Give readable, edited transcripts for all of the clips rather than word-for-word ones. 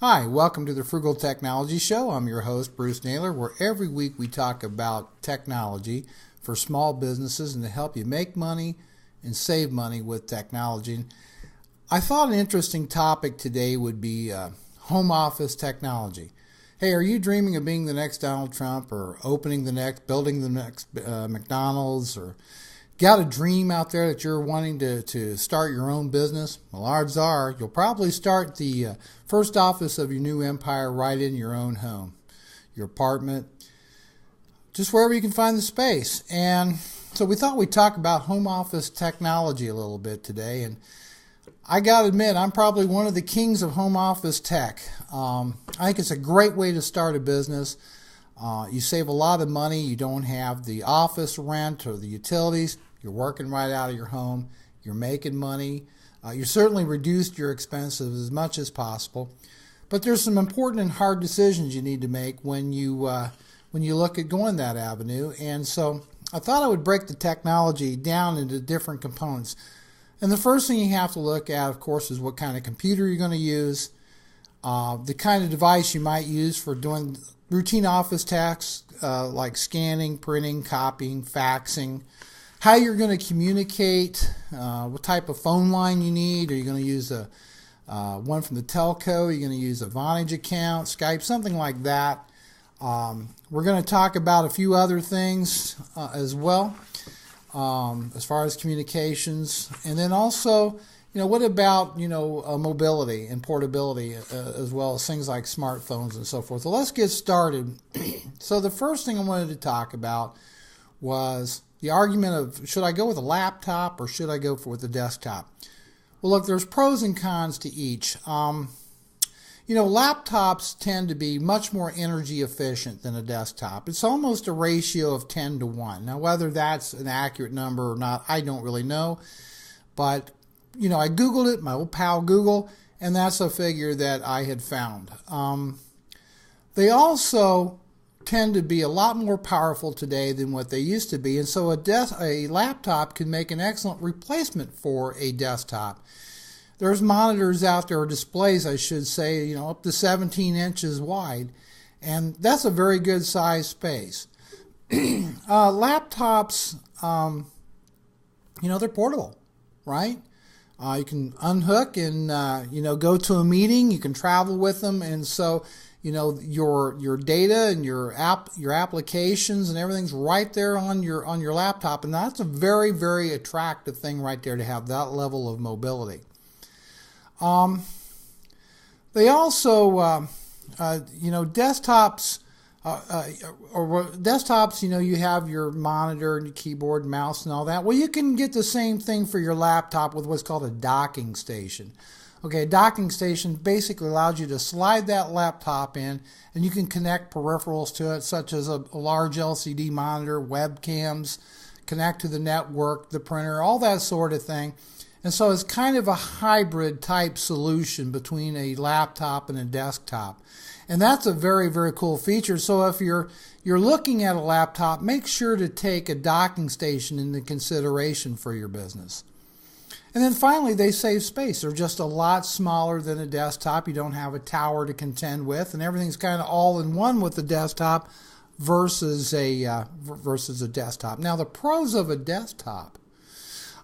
Hi, welcome to the Frugal Technology Show. I'm your host, Bruce Naylor, where every week we talk about technology for small businesses and to help you make money and save money with technology. And I thought an interesting topic today would be home office technology. Hey, are you dreaming of being the next Donald Trump or building the next McDonald's, or got a dream out there that you're wanting to start your own business? Well, odds are you'll probably start the first office of your new empire right in your own home, your apartment, just wherever you can find the space. And so we thought we'd talk about home office technology a little bit today. And I got to admit, I'm probably one of the kings of home office tech. I think it's a great way to start a business. You save a lot of money. You don't have the office rent or the utilities. You're working right out of your home. You're making money. You certainly reduced your expenses as much as possible. But there's some important and hard decisions you need to make when you look at going that avenue. And so I thought I would break the technology down into different components. And the first thing you have to look at, of course, is what kind of computer you're going to use, the kind of device you might use for doing routine office tasks like scanning, printing, copying, faxing, how you're going to communicate, what type of phone line you need. Are you going to use one from the telco? Are you going to use a Vonage account, Skype, something like that? We're going to talk about a few other things as well as far as communications. And then also, what about, mobility and portability as well as things like smartphones and so forth. So let's get started. So the first thing I wanted to talk about was the argument of, should I go with a laptop or should I go with a desktop? Well, look, there's pros and cons to each. Laptops tend to be much more energy efficient than a desktop. It's almost a ratio of 10 to 1. Now, whether that's an accurate number or not, I don't really know. But I Googled it, my old pal Google, and that's a figure that I had found. They also tend to be a lot more powerful today than what they used to be, and so a laptop can make an excellent replacement for a desktop. There's monitors out there, or displays, I should say, up to 17 inches wide, and that's a very good size space. Laptops, they're portable, right? You can unhook and go to a meeting. You can travel with them, and so your data and your applications and everything's right there on your laptop, and that's a very, very attractive thing right there to have that level of mobility. They also desktops. Desktops, you have your monitor and your keyboard, mouse, and all that. Well, you can get the same thing for your laptop with what's called a docking station. Okay, a docking station basically allows you to slide that laptop in, and you can connect peripherals to it, such as a large LCD monitor, webcams, connect to the network, the printer, all that sort of thing. And so it's kind of a hybrid type solution between a laptop and a desktop. And that's a very, very cool feature. So if you're looking at a laptop, make sure to take a docking station into consideration for your business. And then finally, they save space. They're just a lot smaller than a desktop. You don't have a tower to contend with, and everything's kind of all in one with the desktop versus a desktop. Now, the pros of a desktop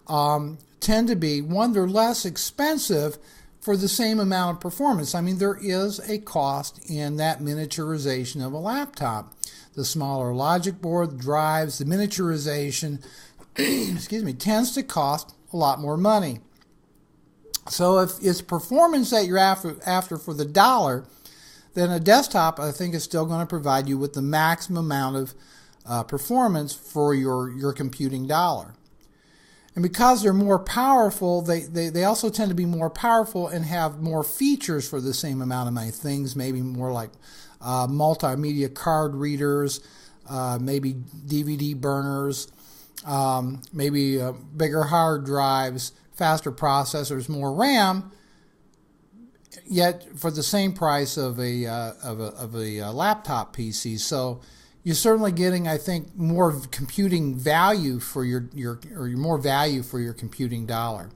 tend to be, one, they're less expensive for the same amount of performance. I mean, there is a cost in that miniaturization of a laptop. The smaller logic board, the drives, the miniaturization, tends to cost a lot more money. So if it's performance that you're after for the dollar, then a desktop, I think, is still going to provide you with the maximum amount of performance for your computing dollar. And because they're more powerful, they also tend to be more powerful and have more features for the same amount of money. Things maybe more like multimedia card readers, maybe DVD burners, maybe bigger hard drives, faster processors, more RAM, yet for the same price of a laptop PC. So you're certainly getting, I think, more computing value for your more value for your computing dollar.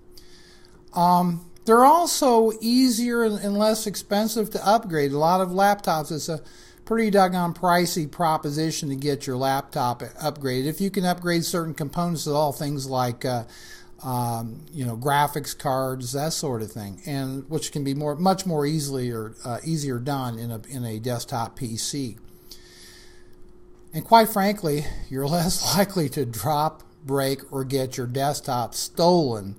They're also easier and less expensive to upgrade. A lot of laptops, it's a pretty doggone pricey proposition to get your laptop upgraded. If you can upgrade certain components of all things like graphics cards, that sort of thing, and which can be much more easier done in a desktop PC. And quite frankly, you're less likely to drop, break, or get your desktop stolen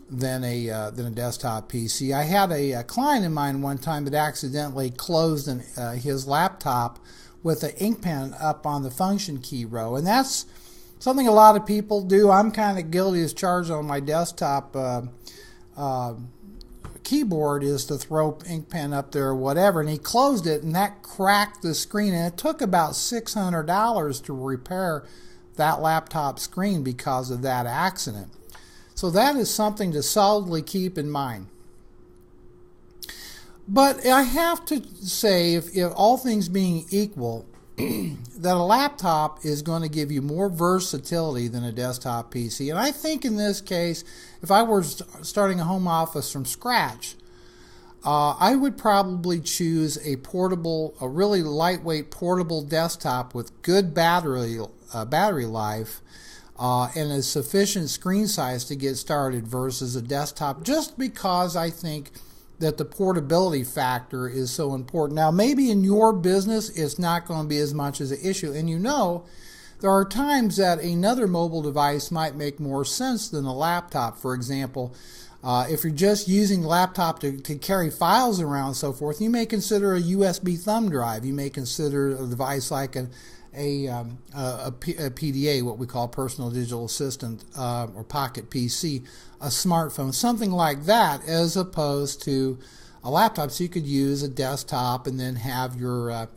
than a desktop PC. I had a client of mine one time that accidentally closed his laptop with an ink pen up on the function key row, and that's something a lot of people do. I'm kind of guilty as charged on my desktop keyboard is to throw ink pen up there or whatever, and he closed it, and that cracked the screen, and it took about $600 to repair that laptop screen because of that accident. So that is something to solidly keep in mind. But I have to say, if all things being equal, that a laptop is going to give you more versatility than a desktop PC. And I think in this case, if I were starting a home office from scratch, I would probably choose a really lightweight portable desktop with good battery life and a sufficient screen size to get started versus a desktop, just because I think that the portability factor is so important. Now, maybe in your business it's not going to be as much as an issue, and there are times that another mobile device might make more sense than a laptop. For example, if you're just using the laptop to carry files around and so forth, you may consider a USB thumb drive. You may consider a device like a PDA, what we call personal digital assistant, or pocket PC, a smartphone, something like that, as opposed to a laptop. So you could use a desktop and then have your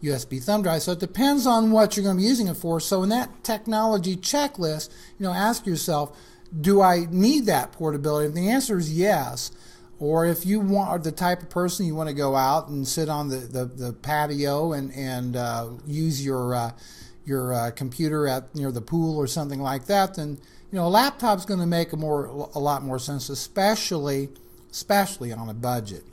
USB thumb drive. So it depends on what you're going to be using it for. So in that technology checklist, ask yourself, do I need that portability? If the answer is yes, or if you are the type of person you want to go out and sit on the patio and use your computer near the pool or something like that, then a laptop's going to make a lot more sense, especially on a budget.